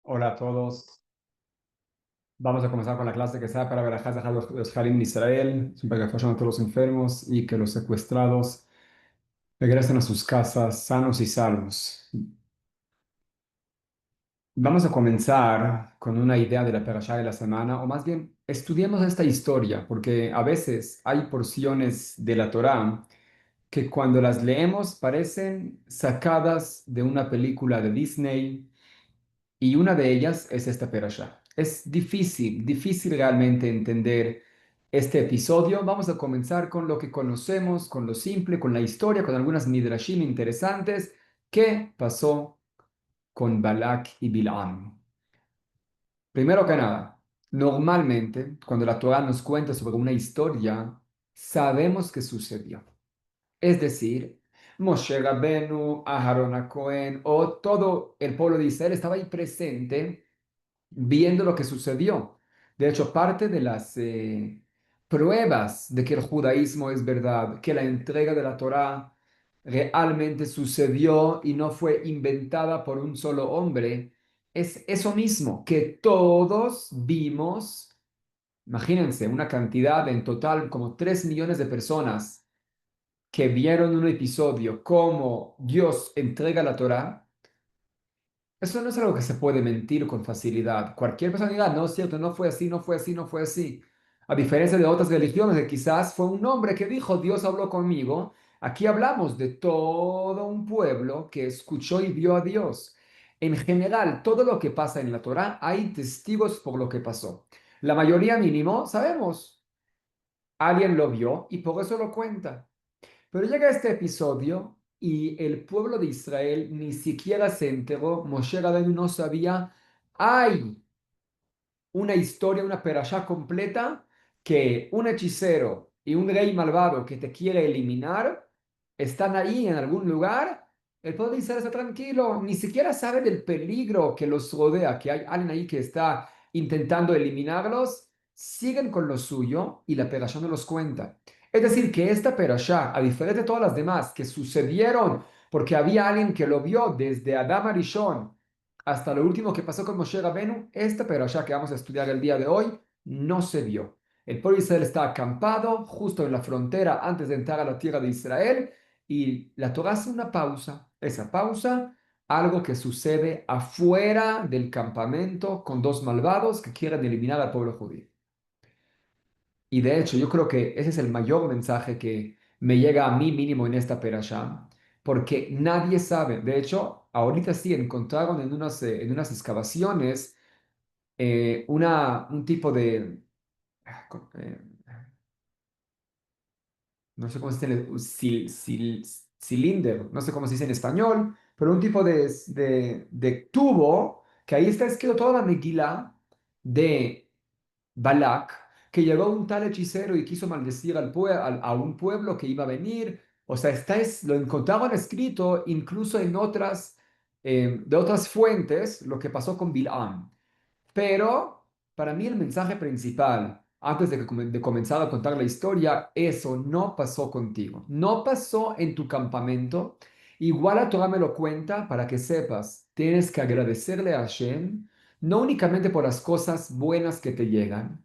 Hola a todos. Vamos a comenzar con la clase que sea para verajás de los Harim en Israel, para que vayan a todos los enfermos y que los secuestrados regresen a sus casas sanos y salvos. Vamos a comenzar con una idea de la perashá de la semana, o más bien, estudiemos esta historia, porque a veces hay porciones de la Torá que cuando las leemos parecen sacadas de una película de Disney. Y una de ellas es esta perashá. Es difícil realmente entender este episodio. Vamos a comenzar con lo que conocemos, con lo simple, con la historia, con algunas midrashim interesantes. ¿Qué pasó con Balak y Bilam? Primero que nada, normalmente cuando la Torah nos cuenta sobre una historia, sabemos qué sucedió. Es decir, Moshe Rabbenu, Aharon a Cohen o todo el pueblo de Israel estaba ahí presente viendo lo que sucedió. De hecho, parte de las pruebas de que el judaísmo es verdad, que la entrega de la Torá realmente sucedió y no fue inventada por un solo hombre, es eso mismo, que todos vimos, imagínense, una cantidad en total como 3 millones de personas que vieron un episodio, cómo Dios entrega la Torá. Eso no es algo que se puede mentir con facilidad. Cualquier persona diga, no es cierto, no fue así, no fue así, no fue así. A diferencia de otras religiones, que quizás fue un hombre que dijo, Dios habló conmigo. Aquí hablamos de todo un pueblo que escuchó y vio a Dios. En general, todo lo que pasa en la Torá, hay testigos por lo que pasó. La mayoría mínimo, sabemos, alguien lo vio y por eso lo cuenta. Pero llega este episodio y el pueblo de Israel ni siquiera se enteró. Moshe Rabbeinu no sabía. Hay una historia, una perashá completa que un hechicero y un rey malvado que te quiere eliminar están ahí en algún lugar. El pueblo de Israel está tranquilo, ni siquiera sabe del peligro que los rodea, que hay alguien ahí que está intentando eliminarlos. Siguen con lo suyo y la perashá no los cuenta. Es decir, que esta perashá, a diferencia de todas las demás que sucedieron porque había alguien que lo vio desde Adam Arishon hasta lo último que pasó con Moshe Rabenu, esta perashá que vamos a estudiar el día de hoy no se vio. El pueblo de Israel está acampado justo en la frontera antes de entrar a la tierra de Israel y la Torah hace una pausa. Esa pausa, algo que sucede afuera del campamento con dos malvados que quieren eliminar al pueblo judío. Y de hecho, yo creo que ese es el mayor mensaje que me llega a mí mínimo en esta perashá, porque nadie sabe. De hecho, ahorita sí encontraron en unas excavaciones un tipo de, eh, no sé cómo se dice, cilindro, no sé cómo se dice en español, pero un tipo de tubo que ahí está escrito toda la Megilá de Balak, que llegó un tal hechicero y quiso maldecir a un pueblo que iba a venir. O sea, lo encontraron escrito incluso en de otras fuentes, lo que pasó con Bilam. Pero para mí el mensaje principal, antes de comenzar a contar la historia, eso no pasó contigo, no pasó en tu campamento. Igual la Torah me lo cuenta para que sepas, tienes que agradecerle a Hashem, no únicamente por las cosas buenas que te llegan,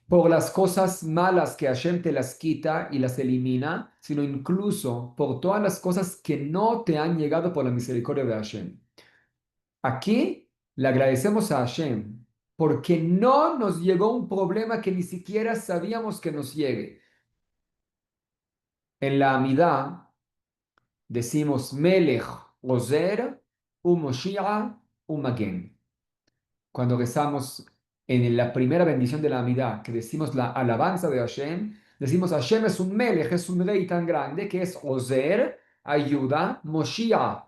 por las cosas malas que Hashem te las quita y las elimina, sino incluso por todas las cosas que no te han llegado por la misericordia de Hashem. Aquí le agradecemos a Hashem porque no nos llegó un problema que ni siquiera sabíamos que nos llegue. En la Amidá decimos Melech Ozer, Umoshiach, Umagen. Cuando rezamos en la primera bendición de la Amidá, que decimos la alabanza de Hashem, decimos Hashem es un Melech, es un rey tan grande que es Ozer, ayuda, Moshiach,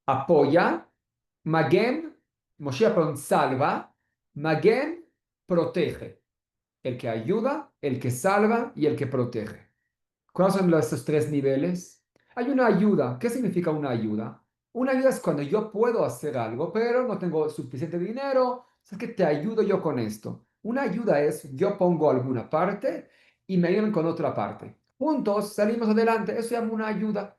apoya, Magen, Moshiach perdón, salva, Magen protege. El que ayuda, el que salva y el que protege. ¿Cuáles son estos tres niveles? Hay una ayuda. ¿Qué significa una ayuda? Una ayuda es cuando yo puedo hacer algo, pero no tengo suficiente dinero, es que te ayudo yo con esto. Una ayuda es yo pongo alguna parte y me ayudan con otra parte. Juntos salimos adelante. Eso se llama una ayuda.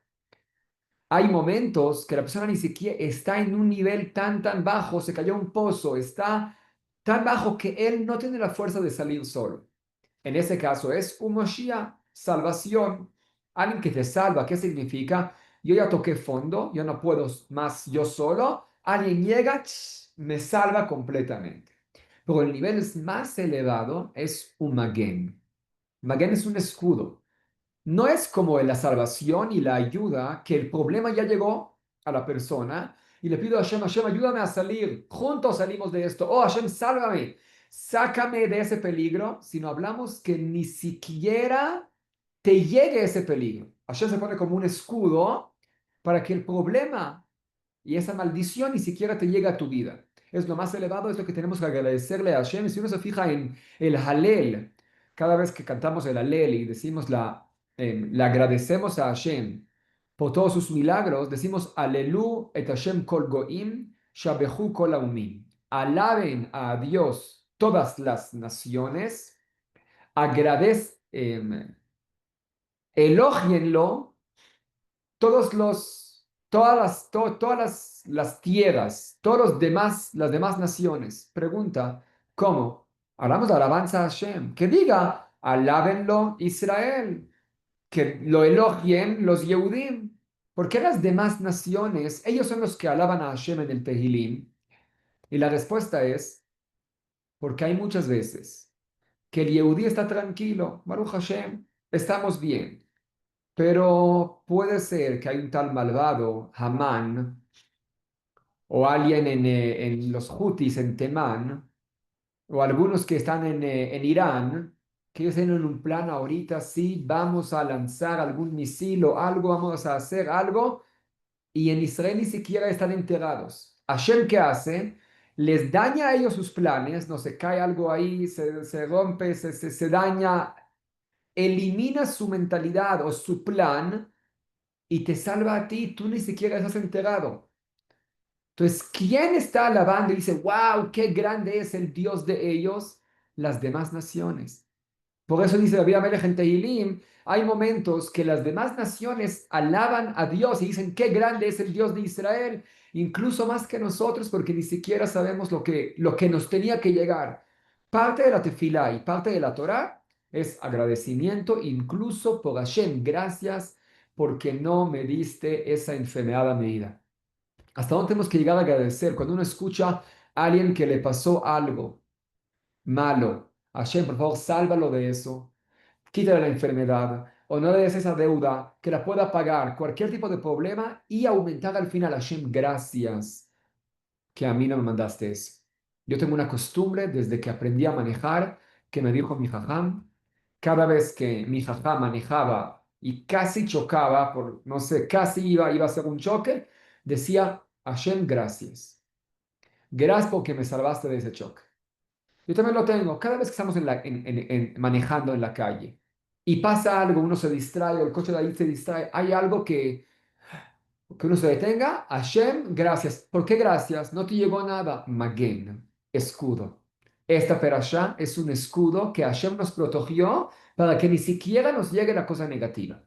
Hay momentos que la persona ni siquiera está en un nivel tan bajo, se cayó a un pozo, está tan bajo que él no tiene la fuerza de salir solo. En ese caso es un Moshiach, salvación, alguien que te salva. ¿Qué significa? Yo ya toqué fondo, yo no puedo más yo solo, alguien llega, me salva completamente. Pero el nivel más elevado es un Maguen. Maguen es un escudo. No es como en la salvación y la ayuda, que el problema ya llegó a la persona y le pido a Hashem, Hashem, ayúdame a salir, juntos salimos de esto, oh Hashem, sálvame, sácame de ese peligro, sino hablamos que ni siquiera te llegue ese peligro. Hashem se pone como un escudo para que el problema y esa maldición ni siquiera te llega a tu vida. Es lo más elevado, es lo que tenemos que agradecerle a Hashem. Si uno se fija en el Halel, cada vez que cantamos el Halel y decimos le agradecemos a Hashem por todos sus milagros, decimos Alelu et Hashem kol goim, shabehu kol haumim. Alaben a Dios todas las naciones, elógienlo todas las tierras, las demás naciones. Pregunta, ¿cómo? Hablamos de alabanza a Hashem. Que diga, alábenlo Israel, que lo elogien los Yehudim. ¿Por qué las demás naciones, ellos son los que alaban a Hashem en el Tehilim? Y la respuesta es, porque hay muchas veces que el Yehudí está tranquilo, Baruch Hashem, estamos bien. Pero puede ser que hay un tal malvado, Hamán, o alguien en los Houthis en Temán, o algunos que están en Irán, que ellos tienen un plan ahorita, sí, vamos a lanzar algún misil o algo, vamos a hacer algo, y en Israel ni siquiera están enterados. Hashem, ¿qué hace? Les daña a ellos sus planes, no se cae algo ahí, se rompe, se daña, elimina su mentalidad o su plan y te salva a ti, tú ni siquiera estás enterado. Entonces, ¿quién está alabando y dice, wow, qué grande es el Dios de ellos? Las demás naciones. Por eso dice David Amelech en Tehilim, hay momentos que las demás naciones alaban a Dios y dicen, qué grande es el Dios de Israel, incluso más que nosotros, porque ni siquiera sabemos lo que nos tenía que llegar. Parte de la tefilá y parte de la Torá es agradecimiento incluso por Hashem. Gracias porque no me diste esa enfermedad a medida. ¿Hasta dónde tenemos que llegar a agradecer? Cuando uno escucha a alguien que le pasó algo malo, Hashem, por favor, sálvalo de eso, quítale la enfermedad, o no le des esa deuda, que la pueda pagar, cualquier tipo de problema y aumentar al final, Hashem, gracias que a mí no me mandaste eso. Yo tengo una costumbre desde que aprendí a manejar, que me dijo mi jajam, cada vez que mi jajam manejaba y casi chocaba, no sé, casi iba a hacer un choque, decía, Hashem, gracias. Gracias porque me salvaste de ese choque. Yo también lo tengo. Cada vez que estamos manejando en la calle y pasa algo, uno se distrae, o el coche de ahí se distrae, hay algo que uno se detenga. Hashem, gracias. ¿Por qué gracias? No te llegó nada. Magen, escudo. Esta perashá es un escudo que Hashem nos protegió para que ni siquiera nos llegue la cosa negativa.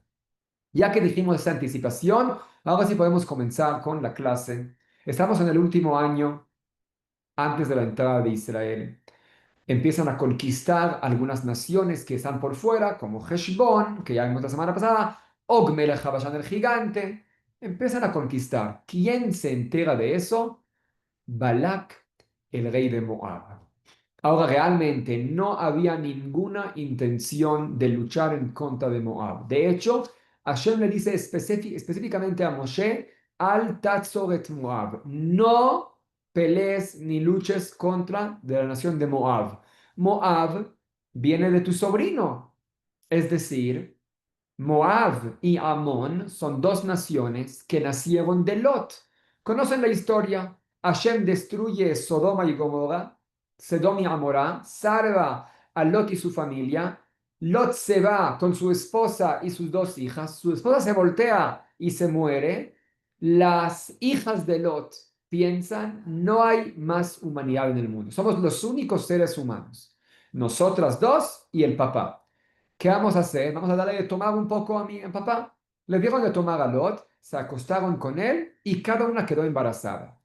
Ya que dijimos esta anticipación, ahora sí podemos comenzar con la clase. Estamos en el último año antes de la entrada de Israel. Empiezan a conquistar algunas naciones que están por fuera, como Heshbon, que ya vimos la semana pasada, Og Melech Habashan el gigante. Empiezan a conquistar. ¿Quién se entera de eso? Balak, el rey de Moab. Ahora realmente no había ninguna intención de luchar en contra de Moab. De hecho, Hashem le dice específicamente a Moshe, al Tatzoret Moab, no pelees ni luches contra de la nación de Moab. Moab viene de tu sobrino, es decir, Moab y Amón son dos naciones que nacieron de Lot. ¿Conocen la historia? Hashem destruye Sodoma y Gomorra, Sedom y Amorá, salva a Lot y su familia. Lot se va con su esposa y sus dos hijas. Su esposa se voltea y se muere. Las hijas de Lot piensan, no hay más humanidad en el mundo. Somos los únicos seres humanos. Nosotras dos y el papá. ¿Qué vamos a hacer? Vamos a darle de tomar un poco a mi papá. Le dieron de tomar a Lot, se acostaron con él y cada una quedó embarazada.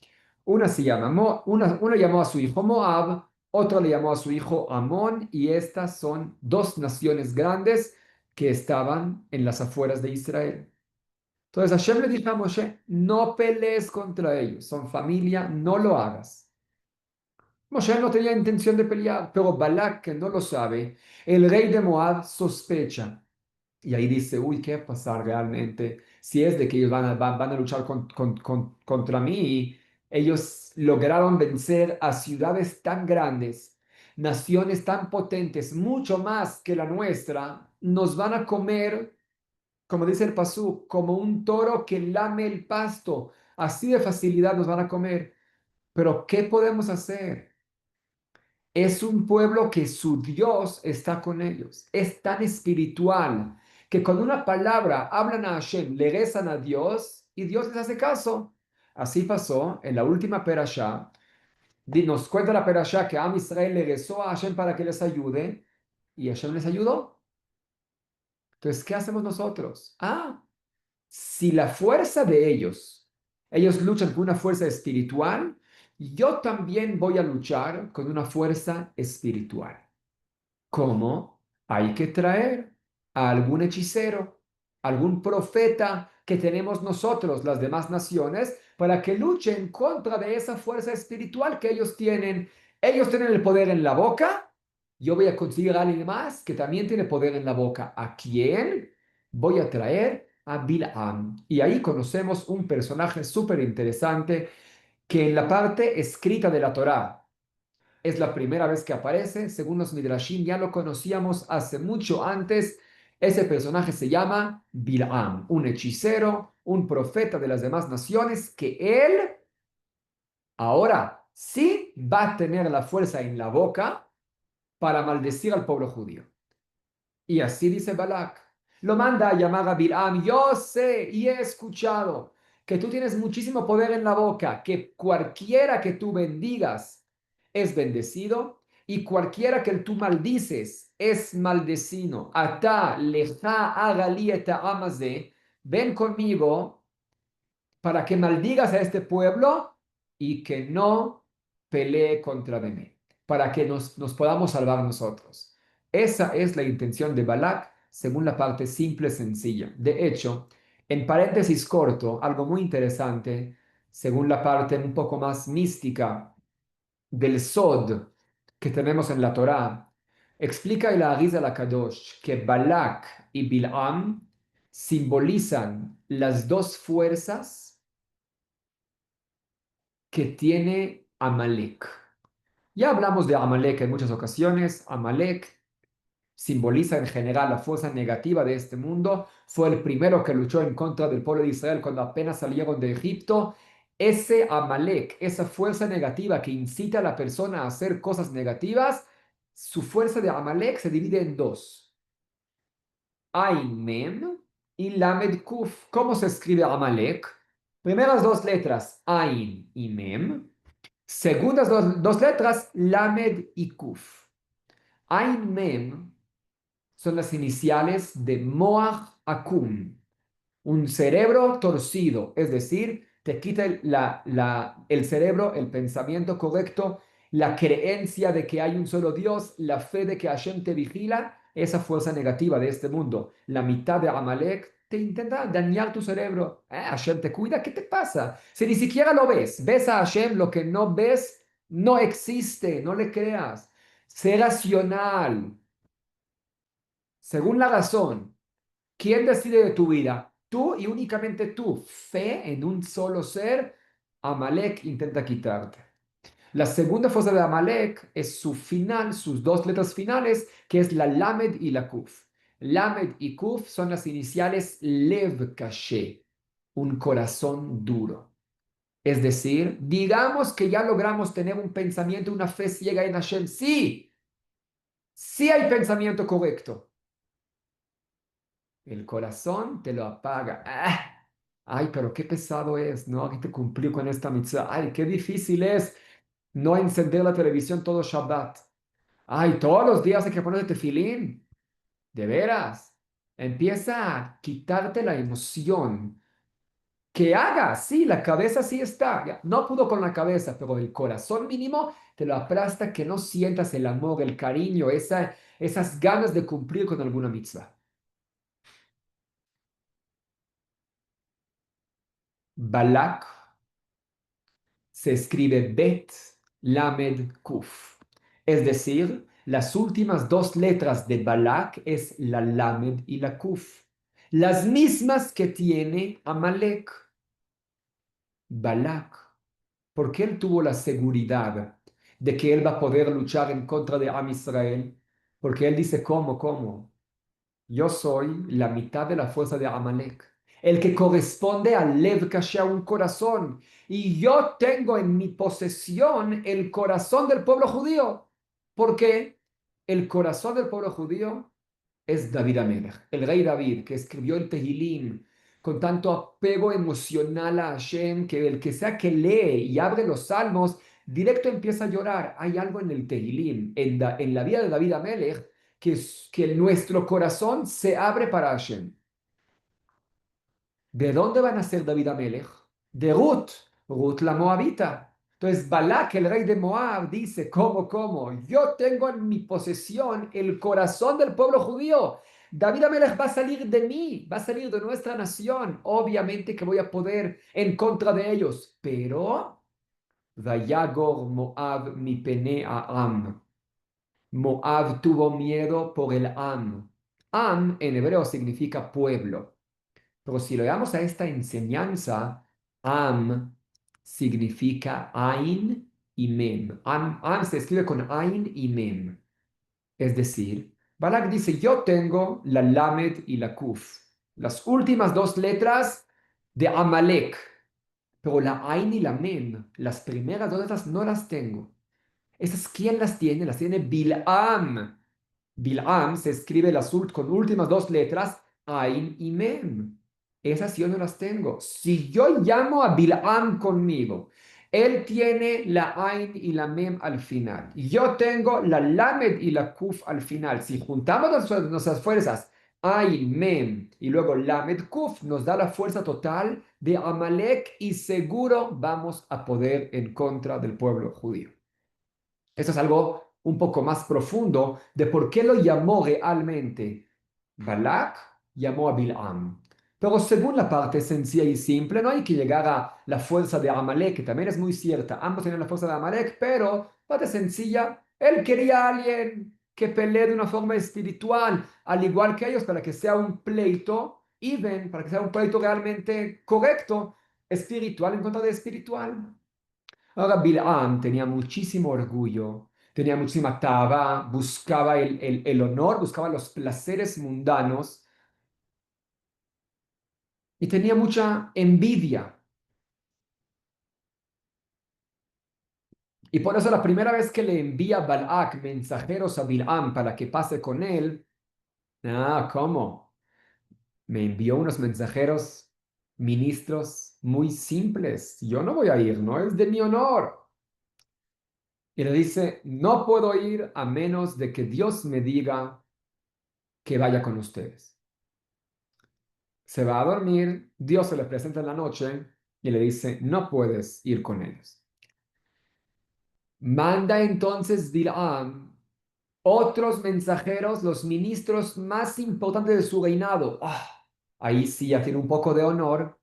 Una se llama, una llamó a su hijo Moab, otro le llamó a su hijo Amón, y estas son dos naciones grandes que estaban en las afueras de Israel. Entonces Hashem le dijo a Moshe, no pelees contra ellos, son familia, no lo hagas. Moshe no tenía intención de pelear, pero Balak, que no lo sabe, el rey de Moab sospecha. Y ahí dice, uy, ¿qué va a pasar realmente? Si es de que ellos van a luchar contra mí, ellos lograron vencer a ciudades tan grandes, naciones tan potentes, mucho más que la nuestra, nos van a comer, como dice el Pasú, como un toro que lame el pasto. Así de facilidad nos van a comer. Pero ¿qué podemos hacer? Es un pueblo que su Dios está con ellos. Es tan espiritual que con una palabra hablan a Hashem, le rezan a Dios y Dios les hace caso. Así pasó en la última perashá. Nos cuenta la perashá que Am Israel le rezó a Hashem para que les ayude y Hashem les ayudó. Entonces, ¿qué hacemos nosotros? Si la fuerza de ellos luchan con una fuerza espiritual, yo también voy a luchar con una fuerza espiritual. ¿Cómo? Hay que traer a algún hechicero, algún profeta que tenemos nosotros, las demás naciones, para que luchen contra de esa fuerza espiritual que ellos tienen. Ellos tienen el poder en la boca. Yo voy a conseguir a alguien más que también tiene poder en la boca. ¿A quién? Voy a traer a Bilam. Y ahí conocemos un personaje súper interesante que en la parte escrita de la Torá es la primera vez que aparece. Según los Midrashim, ya lo conocíamos hace mucho antes. Ese personaje se llama Bilam, un hechicero, un profeta de las demás naciones, que él ahora sí va a tener la fuerza en la boca para maldecir al pueblo judío. Y así dice Balak. Lo manda a llamar a Bilam. Yo sé y he escuchado que tú tienes muchísimo poder en la boca, que cualquiera que tú bendigas es bendecido y cualquiera que tú maldices es maldecido. Ata leja agali et amazé. Ven conmigo para que maldigas a este pueblo y que no pelee contra de mí, para que nos podamos salvar nosotros. Esa es la intención de Balak, según la parte simple, sencilla. De hecho, en paréntesis corto, algo muy interesante, según la parte un poco más mística del Sod que tenemos en la Torá, explica el Arizal Kadosh que Balak y Bilam simbolizan las dos fuerzas que tiene Amalek. Ya hablamos de Amalek en muchas ocasiones. Amalek simboliza en general la fuerza negativa de este mundo. Fue el primero que luchó en contra del pueblo de Israel cuando apenas salieron de Egipto. Ese Amalek, esa fuerza negativa que incita a la persona a hacer cosas negativas, su fuerza de Amalek se divide en dos. Ain Mem y Lamed Kuf. ¿Cómo se escribe Amalek? Primeras dos letras, Ain y Mem. Segundas dos letras, Lamed y Kuf. Ain Mem son las iniciales de Moach Akum, un cerebro torcido, es decir, te quita el cerebro, el pensamiento correcto, la creencia de que hay un solo Dios, la fe de que Hashem te vigila, esa fuerza negativa de este mundo. La mitad de Amalek te intenta dañar tu cerebro. Hashem te cuida, ¿qué te pasa? Si ni siquiera lo ves, ves a Hashem, lo que no ves no existe, no le creas. Sé racional, según la razón. ¿Quién decide de tu vida? Tú y únicamente tú. Fe en un solo ser, Amalek intenta quitarte. La segunda fuerza de Amalek es su final, sus dos letras finales, que es la Lamed y la Kuf. Lamed y Kuf son las iniciales Lev Kashe, un corazón duro. Es decir, digamos que ya logramos tener un pensamiento, una fe ciega en Hashem. Sí, sí hay pensamiento correcto. El corazón te lo apaga. Ay, pero qué pesado es, ¿no? Ahorita cumplir con esta mitzvah. Ay, qué difícil es no encender la televisión todo Shabbat. Ay, todos los días hay que ponerse tefilín. ¿De veras? empieza a quitarte la emoción. Que haga, sí, la cabeza sí está. Ya, no pudo con la cabeza, pero el corazón mínimo te lo aplasta que no sientas el amor, el cariño, esas ganas de cumplir con alguna mitzvah. Balak se escribe Bet Lamed Kuf. Es decir, las últimas dos letras de Balak es la Lamed y la Kuf. Las mismas que tiene Amalek. Balak, porque él tuvo la seguridad de que él va a poder luchar en contra de Am Israel, porque él dice, ¿cómo? Yo soy la mitad de la fuerza de Amalek, el que corresponde al Lev Kasher, a un corazón, y yo tengo en mi posesión el corazón del pueblo judío, porque el corazón del pueblo judío es David Amelech, el rey David, que escribió el Tehilim con tanto apego emocional a Hashem, que el que sea que lee y abre los salmos, directo empieza a llorar. Hay algo en el Tehilim, en la vida de David Amelech, que nuestro corazón se abre para Hashem. ¿De dónde van a ser David Amelech? De Ruth la Moabita. Entonces Balak, el rey de Moab, dice, ¿cómo? Yo tengo en mi posesión el corazón del pueblo judío. David Amelech va a salir de mí, va a salir de nuestra nación. Obviamente que voy a poder en contra de ellos, pero Vayagor Moab mi pene a Am. Moab tuvo miedo por el Am. Am en hebreo significa pueblo. Pero si lo llevamos a esta enseñanza, Am significa Ain y Mem. Am se escribe con Ain y Mem. Es decir, Balak dice, yo tengo la Lamed y la Kuf, las últimas dos letras de Amalek, pero la Ain y la Mem, las primeras dos letras no las tengo. ¿Esas quién las tiene? Las tiene Bil'am. Bil'am se escribe con últimas dos letras, Ain y Mem. Esas yo no las tengo. Si yo llamo a Bil'am conmigo, él tiene la Ain y la Mem al final. Yo tengo la Lamed y la Kuf al final. Si juntamos nuestras fuerzas, Ain, Mem y luego Lamed, Kuf, nos da la fuerza total de Amalek y seguro vamos a poder en contra del pueblo judío. Eso es algo un poco más profundo de por qué lo llamó realmente. Balak llamó a Bil'am. Pero según la parte sencilla y simple, no hay que llegar a la fuerza de Amalek, que también es muy cierta. Ambos tenían la fuerza de Amalek, pero parte sencilla, él quería a alguien que pelee de una forma espiritual, al igual que ellos, para que sea un pleito even, para que sea un pleito realmente correcto, espiritual en contra de espiritual. Ahora Bilam tenía muchísimo orgullo, tenía muchísima taba, buscaba el honor, buscaba los placeres mundanos y tenía mucha envidia. Y por eso la primera vez que le envía Balak mensajeros a Bilam para que pase con él, ¿cómo? Me envió unos mensajeros, ministros muy simples. Yo no voy a ir, no es de mi honor. Y le dice, no puedo ir a menos de que Dios me diga que vaya con ustedes. Se va a dormir, Dios se le presenta en la noche y le dice, no puedes ir con ellos. Manda entonces Bilam otros mensajeros, los ministros más importantes de su reinado. Ahí sí ya tiene un poco de honor,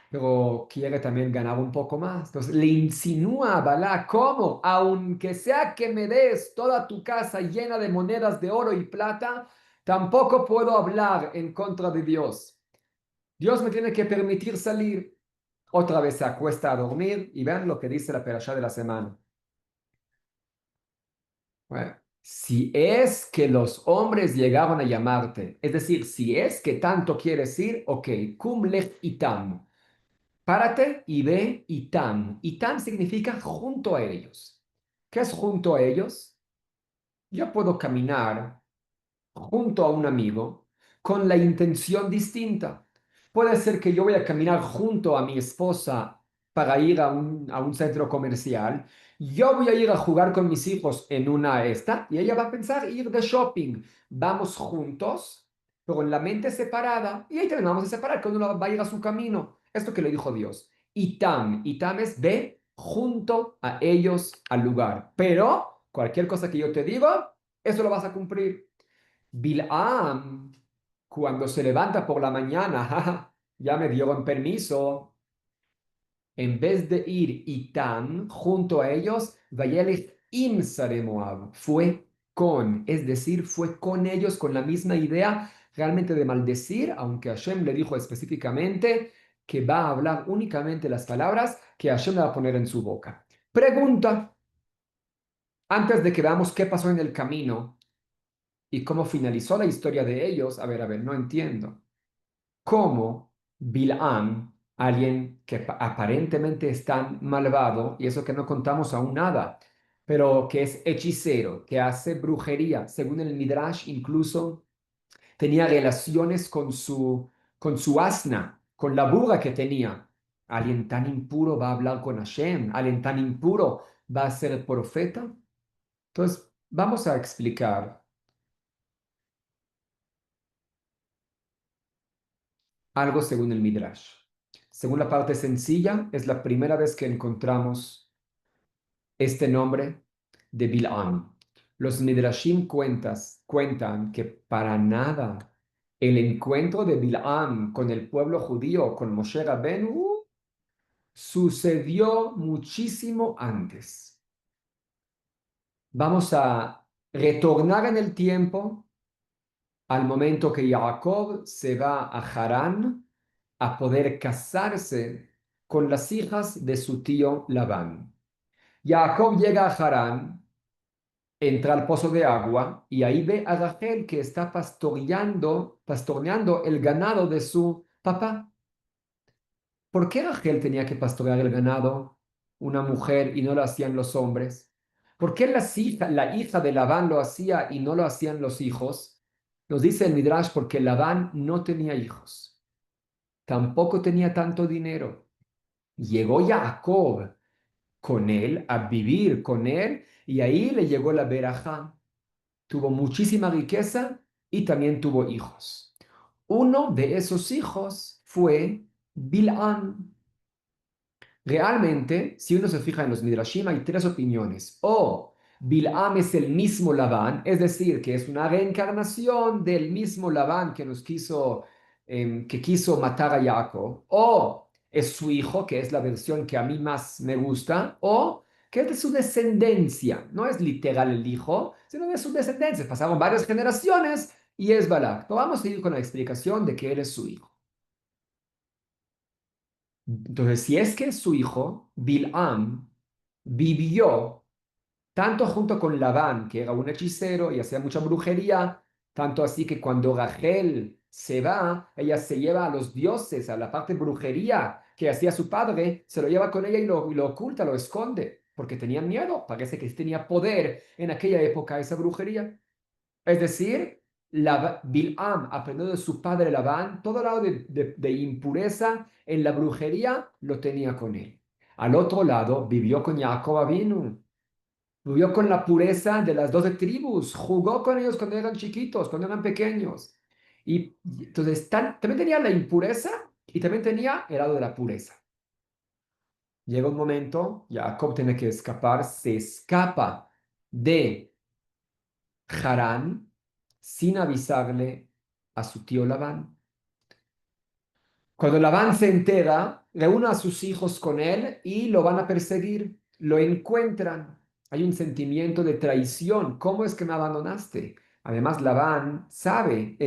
pero quiere también ganar un poco más. Entonces le insinúa a Balá, ¿cómo? Aunque sea que me des toda tu casa llena de monedas de oro y plata, tampoco puedo hablar en contra de Dios. Dios me tiene que permitir salir. Otra vez se acuesta a dormir y vean lo que dice la perashá de la semana. Bueno, si es que los hombres llegaron a llamarte, es decir, si es que tanto quieres ir, ok, kum lech itam. Párate y ve itam. Itam significa junto a ellos. ¿Qué es junto a ellos? Yo puedo caminar junto a un amigo con la intención distinta. Puede ser que yo voy a caminar junto a mi esposa para ir a un centro comercial. Yo voy a ir a jugar con mis hijos en una esta y ella va a pensar ir de shopping. Vamos juntos, pero en la mente separada, y ahí también vamos a separar, que uno va a ir a su camino. Esto que le dijo Dios. Itam es ve junto a ellos al lugar. Pero cualquier cosa que yo te diga, eso lo vas a cumplir. Bilam, cuando se levanta por la mañana, ya me dieron permiso, en vez de ir Itam junto a ellos, Vayelech im Sare Moab, fue con, es decir, fue con ellos con la misma idea realmente de maldecir, aunque Hashem le dijo específicamente que va a hablar únicamente las palabras que Hashem le va a poner en su boca. Pregunta, antes de que veamos qué pasó en el camino y cómo finalizó la historia de ellos, a ver, no entiendo. ¿Cómo Bilam, alguien que aparentemente es tan malvado, y eso que no contamos aún nada, pero que es hechicero, que hace brujería, según el Midrash, incluso tenía relaciones con su asna, con la burra que tenía? ¿Alguien tan impuro va a hablar con Hashem? ¿Alguien tan impuro va a ser profeta? Entonces, vamos a explicar algo según el Midrash. Según la parte sencilla, es la primera vez que encontramos este nombre de Bil'am. Los Midrashim cuentan que para nada el encuentro de Bil'am con el pueblo judío, con Moshe Rabbeinu, sucedió muchísimo antes. Vamos a retornar en el tiempo al momento que Jacob se va a Harán a poder casarse con las hijas de su tío Labán. Jacob llega a Harán, entra al pozo de agua y ahí ve a Rachel que está pastoreando el ganado de su papá. ¿Por qué Rachel tenía que pastorear el ganado, una mujer, y no lo hacían los hombres? ¿Por qué la hija de Labán lo hacía y no lo hacían los hijos? Nos dice el Midrash porque Labán no tenía hijos, tampoco tenía tanto dinero. Llegó Jacob con él a vivir con él y ahí le llegó la verajá. Tuvo muchísima riqueza y también tuvo hijos. Uno de esos hijos fue Bilán. Realmente, si uno se fija en los Midrashim, hay tres opiniones. O Bil'am es el mismo Labán, es decir, que es una reencarnación del mismo Labán que que quiso matar a Jacob. O es su hijo, que es la versión que a mí más me gusta. O que es de su descendencia. No es literal el hijo, sino de su descendencia. Pasaron varias generaciones y es Balak. Pero vamos a ir con la explicación de que él es su hijo. Entonces, si es que su hijo, Bil'am, vivió tanto junto con Labán, que era un hechicero y hacía mucha brujería, tanto así que cuando Rachel se va, ella se lleva a los dioses, a la parte de brujería que hacía su padre, se lo lleva con ella y lo oculta, lo esconde, porque tenía miedo, parece que tenía poder en aquella época esa brujería. Es decir, Bil'am aprendió de su padre Labán, todo lado de impureza en la brujería lo tenía con él. Al otro lado, vivió con Jacob Avinu, vivió con la pureza de las 12 tribus, jugó con ellos cuando eran chiquitos, cuando eran pequeños. Y entonces también tenía la impureza y también tenía el lado de la pureza. Llega un momento, Jacob tiene que escapar, se escapa de Harán sin avisarle a su tío Labán. Cuando Labán se entera, reúne a sus hijos con él y lo van a perseguir. Lo encuentran. Hay un sentimiento de traición. ¿Cómo es que me abandonaste? Además, Labán sabe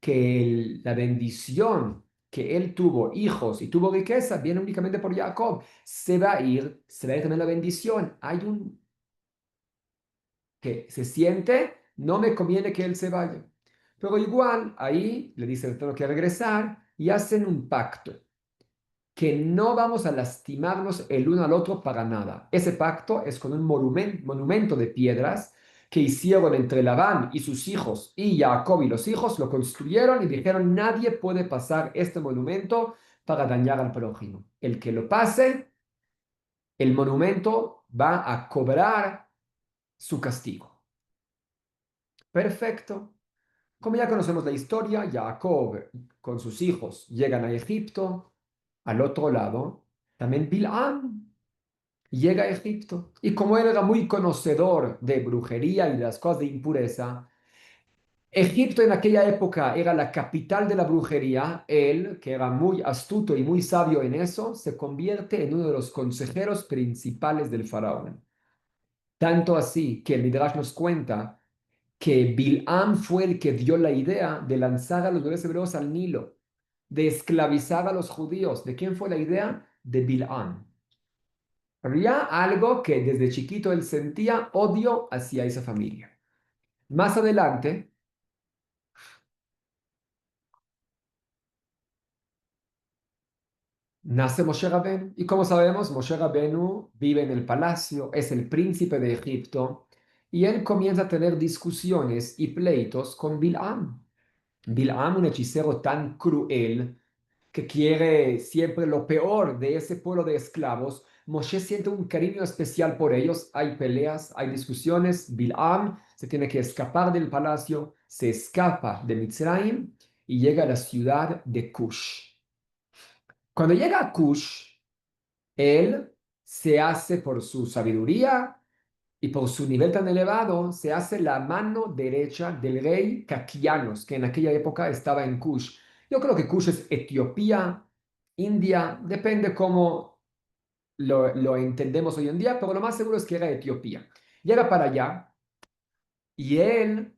que la bendición que él tuvo, hijos y tuvo riqueza, viene únicamente por Jacob. Se va a ir también la bendición. Hay un que se siente, no me conviene que él se vaya. Pero igual, ahí le dice, tengo que regresar y hacen un pacto, que no vamos a lastimarnos el uno al otro para nada. Ese pacto es con un monumento de piedras que hicieron entre Labán y sus hijos y Jacob y los hijos, lo construyeron y dijeron, nadie puede pasar este monumento para dañar al prójimo. El que lo pase, el monumento va a cobrar su castigo. Perfecto. Como ya conocemos la historia, Jacob con sus hijos llegan a Egipto. Al otro lado, también Bilam llega a Egipto. Y como él era muy conocedor de brujería y de las cosas de impureza, Egipto en aquella época era la capital de la brujería. Él, que era muy astuto y muy sabio en eso, se convierte en uno de los consejeros principales del faraón. Tanto así que el Midrash nos cuenta que Bilam fue el que dio la idea de lanzar a los bebés hebreos al Nilo, de esclavizar a los judíos. ¿De quién fue la idea? De Bilam. Había algo que desde chiquito él sentía odio hacia esa familia. Más adelante, nace Moshe Rabenu. Y como sabemos, Moshe Rabenu vive en el palacio, es el príncipe de Egipto, y él comienza a tener discusiones y pleitos con Bilam. Bilam, un hechicero tan cruel que quiere siempre lo peor de ese pueblo de esclavos. Moshe siente un cariño especial por ellos. Hay peleas, hay discusiones. Bilam se tiene que escapar del palacio, se escapa de Mitzrayim y llega a la ciudad de Cush. Cuando llega a Cush, él se hace por su sabiduría y por su nivel tan elevado, se hace la mano derecha del rey Caquianos, que en aquella época estaba en Kush. Yo creo que Kush es Etiopía, India, depende cómo lo entendemos hoy en día, pero lo más seguro es que era Etiopía. Llega para allá y él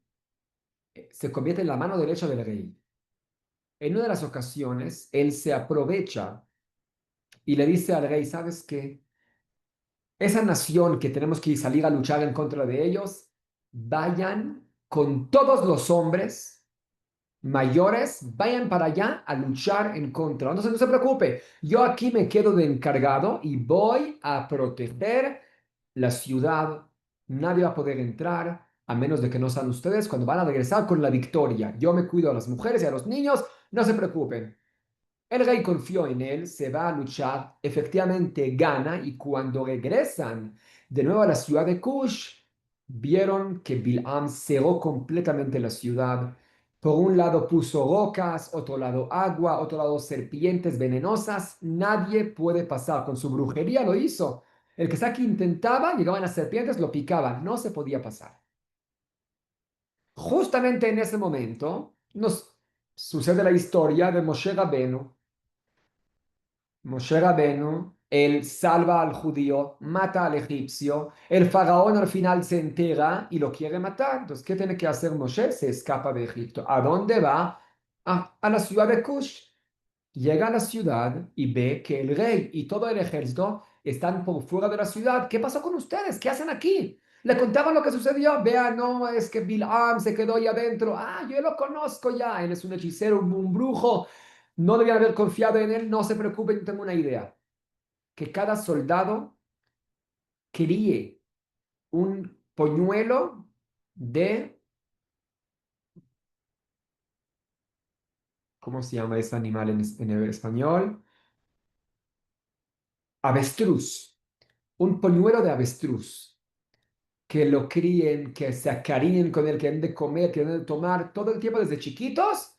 se convierte en la mano derecha del rey. En una de las ocasiones, él se aprovecha y le dice al rey, ¿sabes qué? Esa nación que tenemos que salir a luchar en contra de ellos, vayan con todos los hombres mayores, vayan para allá a luchar en contra. Entonces no se preocupe, yo aquí me quedo de encargado y voy a proteger la ciudad. Nadie va a poder entrar a menos de que no sean ustedes cuando van a regresar con la victoria. Yo me cuido a las mujeres y a los niños, no se preocupen. El rey confió en él, se va a luchar, efectivamente gana y cuando regresan de nuevo a la ciudad de Cush, vieron que Bilam cerró completamente la ciudad. Por un lado puso rocas, otro lado agua, otro lado serpientes venenosas. Nadie puede pasar. Con su brujería lo hizo. El que sea que intentaba, llegaban las serpientes, lo picaban. No se podía pasar. Justamente en ese momento nos sucede la historia de Moshe Rabenu. Moshe Rabenu, él salva al judío, mata al egipcio, el faraón al final se entera y lo quiere matar. Entonces, ¿qué tiene que hacer Moshe? Se escapa de Egipto. ¿A dónde va? A la ciudad de Cush. Llega a la ciudad y ve que el rey y todo el ejército están por fuera de la ciudad. ¿Qué pasó con ustedes? ¿Qué hacen aquí? Le contaban lo que sucedió. Vea, no, es que Bilam se quedó ahí adentro. Ah, yo lo conozco ya. Él es un hechicero, un brujo. No debían haber confiado en él. No se preocupen, tengo una idea. Que cada soldado críe un poñuelo de, ¿cómo se llama ese animal en el español? Avestruz. Un poñuelo de avestruz. Que lo críen, que se acariñen con él, que den de comer, que den de tomar todo el tiempo desde chiquitos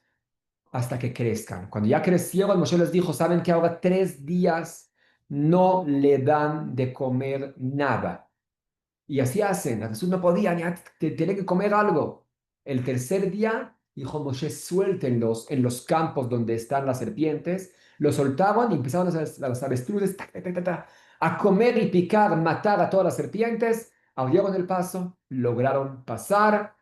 hasta que crezcan. Cuando ya crecieron, Moshe les dijo, saben que ahora 3 días no le dan de comer nada. Y así hacen. Jesús no podía, ya tenía que comer algo. El tercer día, dijo Moshe, suéltenlos en los campos donde están las serpientes. Los soltaron y empezaron las avestruces a comer y picar, matar a todas las serpientes. Abrieron el paso, lograron pasar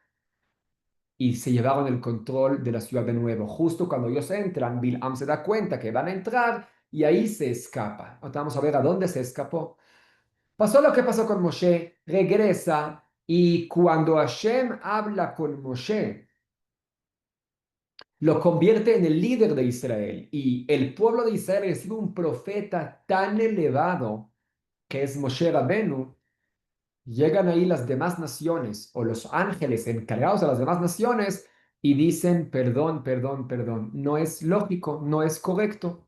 y se llevaron el control de la ciudad de nuevo. Justo cuando ellos entran, Bilam se da cuenta que van a entrar y ahí se escapa. Ahora vamos a ver a dónde se escapó. Pasó lo que pasó con Moshe, regresa y cuando Hashem habla con Moshe, lo convierte en el líder de Israel y el pueblo de Israel recibe un profeta tan elevado que es Moshe Rabenu. Llegan ahí las demás naciones o los ángeles encargados de las demás naciones y dicen, perdón, perdón, perdón, no es lógico, no es correcto.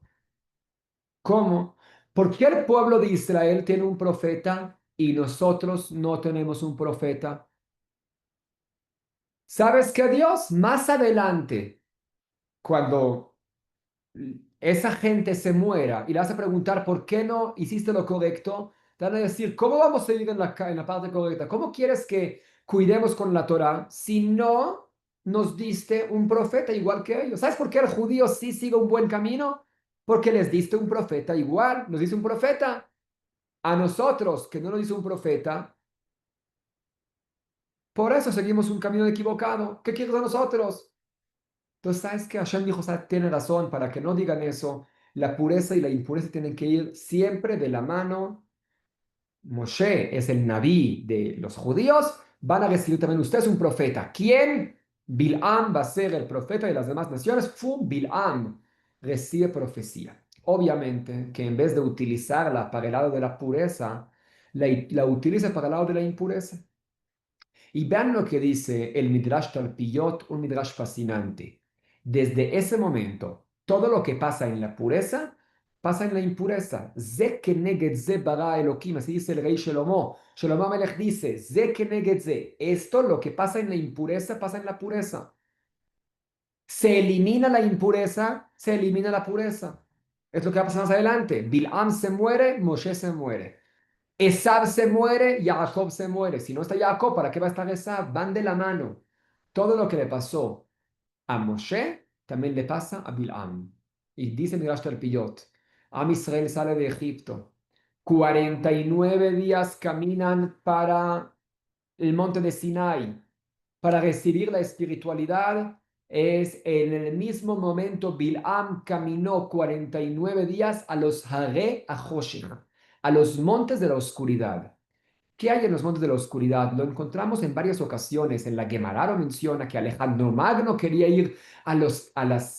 ¿Cómo? ¿Por qué el pueblo de Israel tiene un profeta y nosotros no tenemos un profeta? ¿Sabes qué, Dios? Más adelante, cuando esa gente se muera y le vas a preguntar por qué no hiciste lo correcto, te van a decir, ¿cómo vamos a ir en en la parte correcta? ¿Cómo quieres que cuidemos con la Torah si no nos diste un profeta igual que ellos? ¿Sabes por qué el judío sí sigue un buen camino? Porque les diste un profeta igual, nos diste un profeta. A nosotros, que no nos dice un profeta, por eso seguimos un camino equivocado. ¿Qué quieres de nosotros? Entonces, ¿sabes qué? Hashem dijo, "Sabes, tiene razón, para que no digan eso, la pureza y la impureza tienen que ir siempre de la mano. Moshe es el Naví de los judíos, van a recibir también ustedes un profeta. ¿Quién? Bil'am va a ser el profeta de las demás naciones. Fu Bil'am recibe profecía. Obviamente que en vez de utilizarla para el lado de la pureza, la utiliza para el lado de la impureza. Y vean lo que dice el Midrash Talpiyot, un Midrash fascinante. Desde ese momento, todo lo que pasa en la pureza, pasa en la impureza. Ze keneged ze bara Elohim, así dice el rey Shlomo. Shlomo Melech dice, ze keneged ze. Esto, lo que pasa en la impureza, pasa en la pureza. Se elimina la impureza, se elimina la pureza. Es lo que va a pasar más adelante. Bil'am se muere, Moshe se muere. Esab se muere, Jacob se muere. Si no está Jacob, ¿para qué va a estar Esab? Van de la mano. Todo lo que le pasó a Moshe también le pasa a Bil'am. Y dice Midrash Talpiyot, Am Israel sale de Egipto. 49 días caminan para el monte de Sinai para recibir la espiritualidad. Es en el mismo momento Bil'am caminó 49 días a los Hare Ahoshech, a los montes de la oscuridad. ¿Qué hay en los montes de la oscuridad? Lo encontramos en varias ocasiones. En la Gemara lo menciona que Alejandro Magno quería ir a los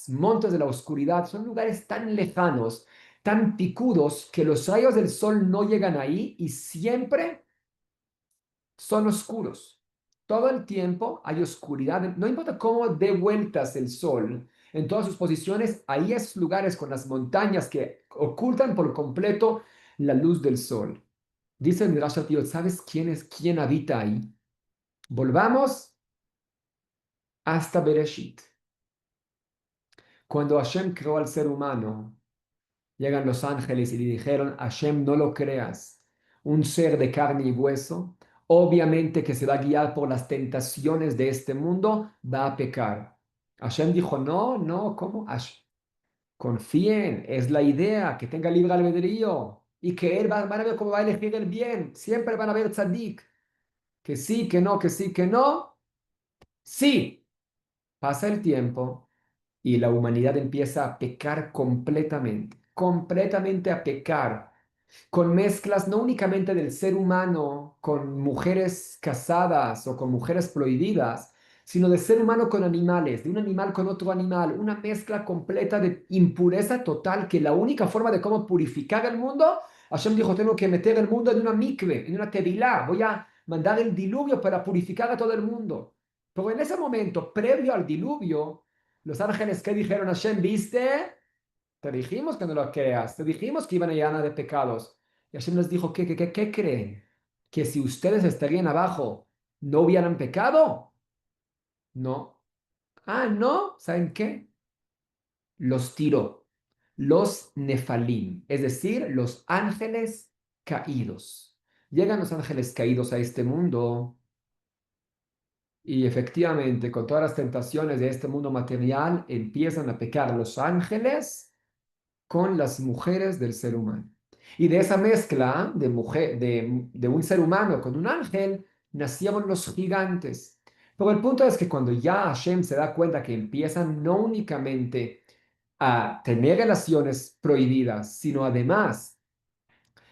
montes de la oscuridad. Son lugares tan lejanos, tan picudos, que los rayos del sol no llegan ahí y siempre son oscuros. Todo el tiempo hay oscuridad. No importa cómo dé vueltas el sol en todas sus posiciones, hay esos lugares con las montañas que ocultan por completo la luz del sol. Dice el Midrash Shafiot, ¿sabes quién habita ahí? Volvamos hasta Bereshit. Cuando Hashem creó al ser humano, llegan los ángeles y le dijeron, Hashem, no lo creas, un ser de carne y hueso, obviamente que se va a guiar por las tentaciones de este mundo, va a pecar. Hashem dijo, no, no, ¿cómo? Confíen, es la idea, que tenga libre albedrío y que van a ver cómo va a elegir el bien, siempre van a ver tzadik, que sí, que no, que sí, que no, sí. Pasa el tiempo y la humanidad empieza a pecar completamente, completamente a pecar, con mezclas no únicamente del ser humano con mujeres casadas o con mujeres prohibidas, sino del ser humano con animales, de un animal con otro animal, una mezcla completa de impureza total que la única forma de cómo purificar el mundo, Hashem dijo, tengo que meter el mundo en una mikve, en una tevilá, voy a mandar el diluvio para purificar a todo el mundo. Pero en ese momento, previo al diluvio, los ángeles que dijeron a Hashem, ¿viste? Te dijimos que no lo creas, te dijimos que iban a llenar de pecados. Y Hashem les dijo, ¿qué creen? ¿Que si ustedes estarían abajo, no hubieran pecado? No. Ah, no, ¿saben qué? Los tiró, los nefalim, es decir, los ángeles caídos. Llegan los ángeles caídos a este mundo y efectivamente, con todas las tentaciones de este mundo material, empiezan a pecar los ángeles con las mujeres del ser humano. Y de esa mezcla de, mujer, de un ser humano con un ángel, nacieron los gigantes. Pero el punto es que cuando ya Hashem se da cuenta que empiezan no únicamente a tener relaciones prohibidas, sino además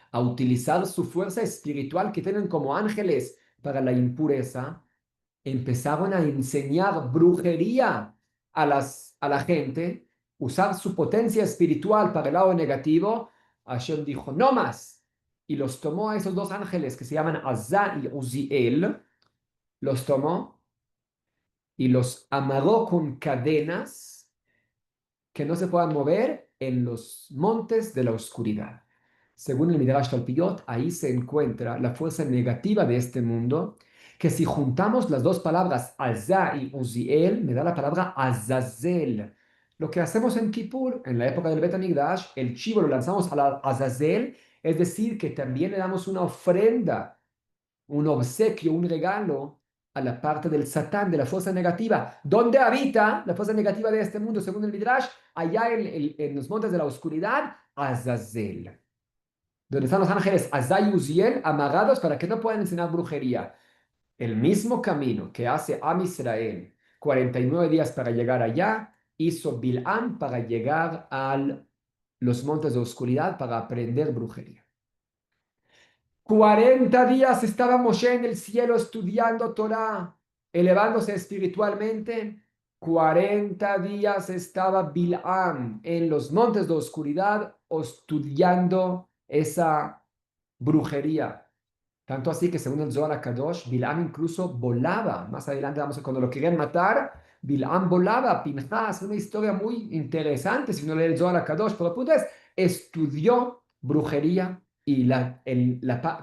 a utilizar su fuerza espiritual que tienen como ángeles para la impureza, empezaron a enseñar brujería a la gente, usar su potencia espiritual para el lado negativo. Hashem dijo, no más. Y los tomó a esos dos ángeles que se llaman Azza y Uziel, los tomó y los amarró con cadenas que no se puedan mover en los montes de la oscuridad. Según el Midrash Talpiyot, ahí se encuentra la fuerza negativa de este mundo que si juntamos las dos palabras Azá y Uziel, me da la palabra Azazel. Lo que hacemos en Kippur, en la época del Bet HaMikdash, el chivo lo lanzamos a la Azazel, es decir, que también le damos una ofrenda, un obsequio, un regalo a la parte del Satán, de la fuerza negativa. ¿Dónde habita la fuerza negativa de este mundo, según el Midrash? Allá en los montes de la oscuridad, Azazel. Donde están los ángeles Azay y Uziel amarrados para que no puedan enseñar brujería. El mismo camino que hace Am Israel 49 días para llegar allá, hizo Bil'am para llegar a los montes de oscuridad para aprender brujería. 40 días estaba Moshe en el cielo estudiando Torah, elevándose espiritualmente. 40 días estaba Bil'am en los montes de oscuridad estudiando esa brujería. Tanto así que según el Zohar Kadosh, Bilam incluso volaba. Más adelante vamos a cuando lo querían matar, Bilam volaba, Pinhas, una historia muy interesante si uno lee el Zohar Kadosh, pero el punto es, estudió brujería y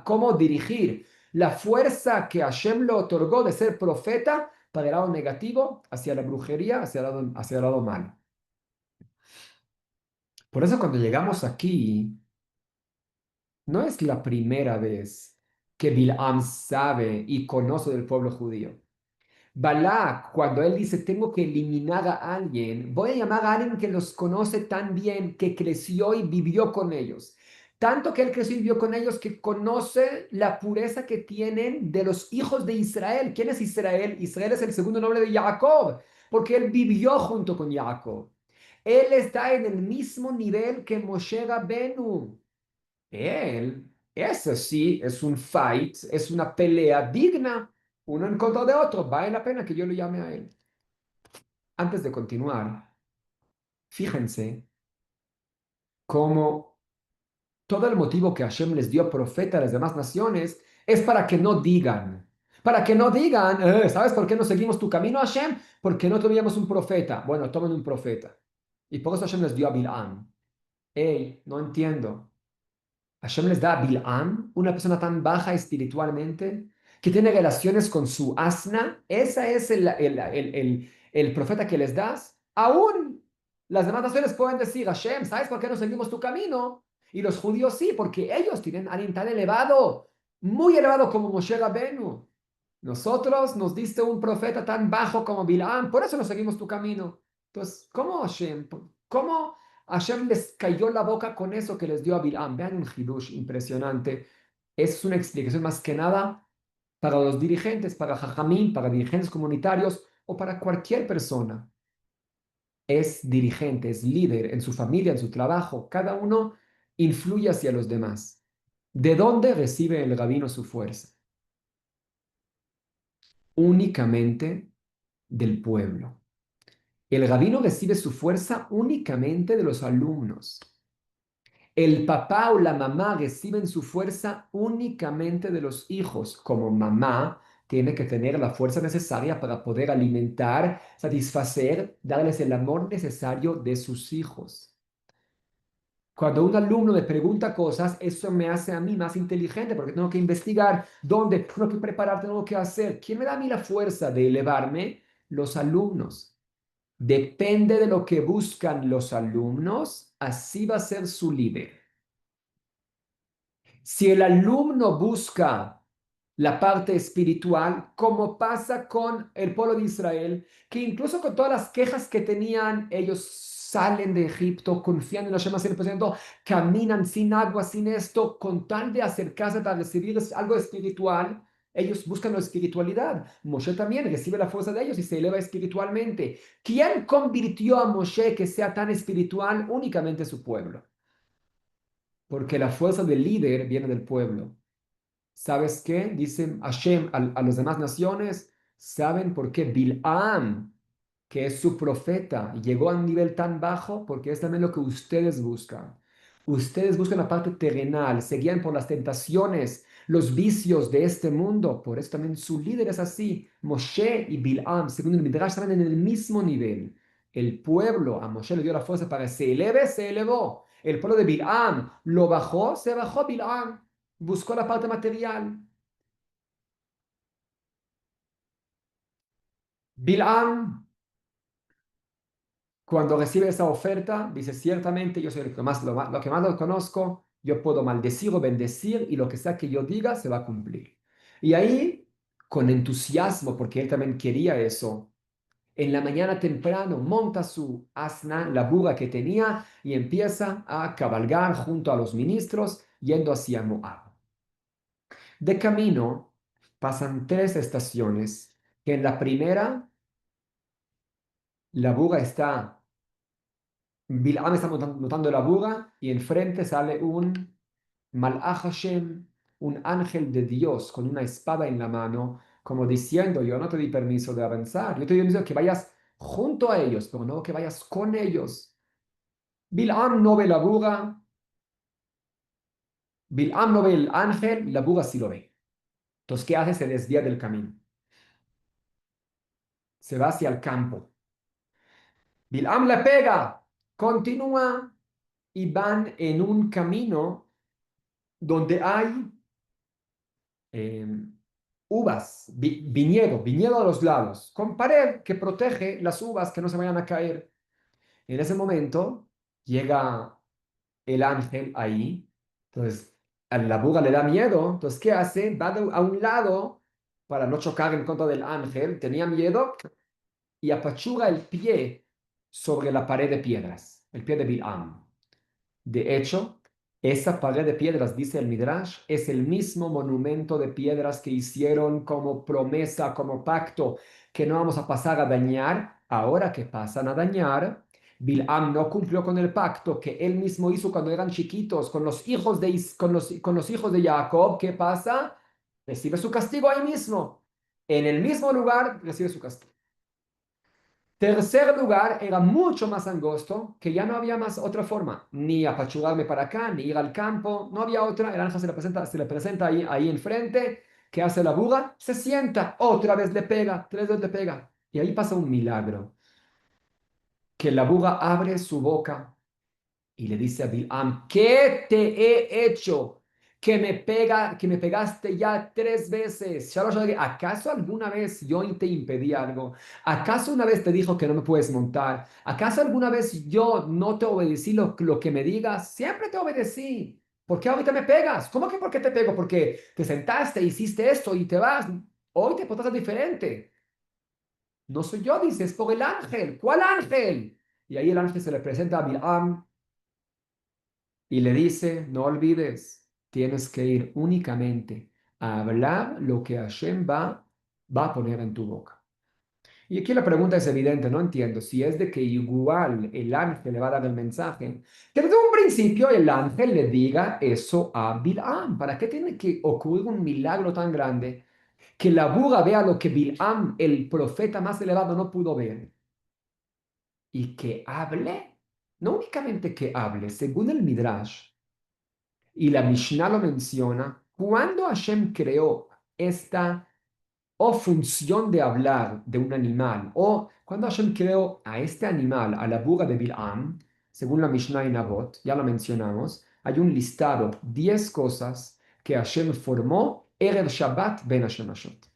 cómo dirigir la fuerza que Hashem le otorgó de ser profeta para el lado negativo, hacia la brujería, hacia el lado malo. Por eso cuando llegamos aquí, no es la primera vez que Bilam sabe y conoce del pueblo judío. Balak, cuando él dice, tengo que eliminar a alguien, voy a llamar a alguien que los conoce tan bien, que creció y vivió con ellos. Tanto que él creció y vivió con ellos que conoce la pureza que tienen de los hijos de Israel. ¿Quién es Israel? Israel es el segundo nombre de Jacob, porque él vivió junto con Jacob. Él está en el mismo nivel que Moshe Rabenu. Él, eso sí, es un fight, es una pelea digna, uno en contra de otro. Vale la pena que yo lo llame a él. Antes de continuar, fíjense cómo todo el motivo que Hashem les dio profeta a las demás naciones es para que no digan, ¿sabes por qué no seguimos tu camino, Hashem? Porque no teníamos un profeta. Bueno, tomen un profeta. Y por eso Hashem les dio a Bil'am. Hey, no entiendo. Hashem les da a Bil'am, una persona tan baja espiritualmente, que tiene relaciones con su asna. Ese es el profeta que les das. Aún las demás naciones pueden decir, Hashem, ¿sabes por qué no seguimos tu camino? Y los judíos sí, porque ellos tienen a alguien tan elevado, muy elevado como Moshe Rabenu. Nosotros nos diste un profeta tan bajo como Bil'am, por eso no seguimos tu camino. Entonces, ¿cómo Hashem? ¿Cómo Hashem les cayó la boca con eso que les dio a Bil'am? Vean un hidush impresionante. Es una explicación más que nada para los dirigentes, para Jajamín, para dirigentes comunitarios o para cualquier persona. Es dirigente, es líder en su familia, en su trabajo. Cada uno influye hacia los demás. ¿De dónde recibe el rabino su fuerza? Únicamente del pueblo. El rabino recibe su fuerza únicamente de los alumnos. El papá o la mamá reciben su fuerza únicamente de los hijos. Como mamá tiene que tener la fuerza necesaria para poder alimentar, satisfacer, darles el amor necesario de sus hijos. Cuando un alumno me pregunta cosas, eso me hace a mí más inteligente porque tengo que investigar dónde, tengo que preparar, tengo que hacer. ¿Quién me da a mí la fuerza de elevarme? Los alumnos. Depende de lo que buscan los alumnos, así va a ser su líder. Si el alumno busca la parte espiritual, como pasa con el pueblo de Israel, que incluso con todas las quejas que tenían, ellos salen de Egipto confiando en Hashem al 100%, caminan sin agua, sin esto, con tal de acercarse para recibir algo espiritual. Ellos buscan la espiritualidad. Moshe también recibe la fuerza de ellos y se eleva espiritualmente. ¿Quién convirtió a Moshe que sea tan espiritual? Únicamente su pueblo. Porque la fuerza del líder viene del pueblo. ¿Sabes qué? Dicen Hashem a las demás naciones, ¿saben por qué Bil'am, que es su profeta, llegó a un nivel tan bajo? Porque es también lo que ustedes buscan. Ustedes buscan la parte terrenal, se guían por las tentaciones, los vicios de este mundo. Por eso también su líder es así. Moshe y Bil'am, según el Midrash, estaban en el mismo nivel. El pueblo a Moshe le dio la fuerza para que se elevó. El pueblo de Bil'am lo bajó, se bajó Bil'am. Buscó la parte material. Bilam, cuando recibe esa oferta, dice, ciertamente yo soy el que más, lo que más lo conozco, yo puedo maldecir o bendecir y lo que sea que yo diga se va a cumplir. Y ahí, con entusiasmo, porque él también quería eso, en la mañana temprano monta su asna, la burra que tenía, y empieza a cabalgar junto a los ministros yendo hacia Moab. De camino pasan tres estaciones, que en la primera la burra está, Bilam está montando la burra y enfrente sale un Malach Hashem, un ángel de Dios con una espada en la mano, como diciendo, yo no te di permiso de avanzar, yo te di permiso que vayas junto a ellos, pero no que vayas con ellos. Bilam no ve la burra, Bilam no ve el ángel, la burra sí lo ve. Entonces, ¿qué hace? Se desvía del camino, se va hacia el campo. Bilam le pega, continúa y van en un camino donde hay eh, uvas, viñedo a los lados, con pared que protege las uvas que no se vayan a caer. En ese momento llega el ángel ahí, entonces a la burra le da miedo, entonces ¿qué hace? Va a un lado para no chocar en contra del ángel, tenía miedo y apachurra el pie sobre la pared de piedras, el pie de Bilam. De hecho, esa pared de piedras, dice el Midrash, es el mismo monumento de piedras que hicieron como promesa, como pacto, que no vamos a pasar a dañar. Ahora que pasan a dañar, Bilam no cumplió con el pacto que él mismo hizo cuando eran chiquitos con los hijos de, con los hijos de Jacob. ¿Qué pasa? Recibe su castigo ahí mismo. En el mismo lugar recibe su castigo. Tercer lugar, era mucho más angosto, que ya no había más otra forma, ni apachurrarme para acá, ni ir al campo, no había otra. El ángel se le presenta ahí enfrente. ¿Qué hace la burra? Se sienta, otra vez le pega, tres veces le pega. Y ahí pasa un milagro, que la burra abre su boca y le dice a Bilam, ¿qué te he hecho? Que me pegaste ya tres veces. ¿Acaso alguna vez yo te impedí algo? ¿Acaso una vez te dijo que no me puedes montar? ¿Acaso alguna vez yo no te obedecí lo que me digas? Siempre te obedecí. ¿Por qué ahorita me pegas? ¿Cómo que por qué te pego? Porque te sentaste, hiciste esto y te vas. Hoy te portas diferente. No soy yo, dices, por el ángel. ¿Cuál ángel? Y ahí el ángel se le presenta a Bilam y le dice, no olvides, tienes que ir únicamente a hablar lo que Hashem va a poner en tu boca. Y aquí la pregunta es evidente, no entiendo si es de que igual el ángel le va a dar el mensaje, que desde un principio el ángel le diga eso a Bilam. ¿Para qué tiene que ocurrir un milagro tan grande que la burra vea lo que Bilam, el profeta más elevado, no pudo ver? Y que hable, no únicamente que hable, según el Midrash, y la Mishnah lo menciona, cuando Hashem creó esta o función de hablar de un animal, o cuando Hashem creó a este animal, a la burra de Bil'am, según la Mishnah en Avot, ya lo mencionamos, hay un listado, 10 cosas que Hashem formó Erev Shabbat ben Hashem Hashot.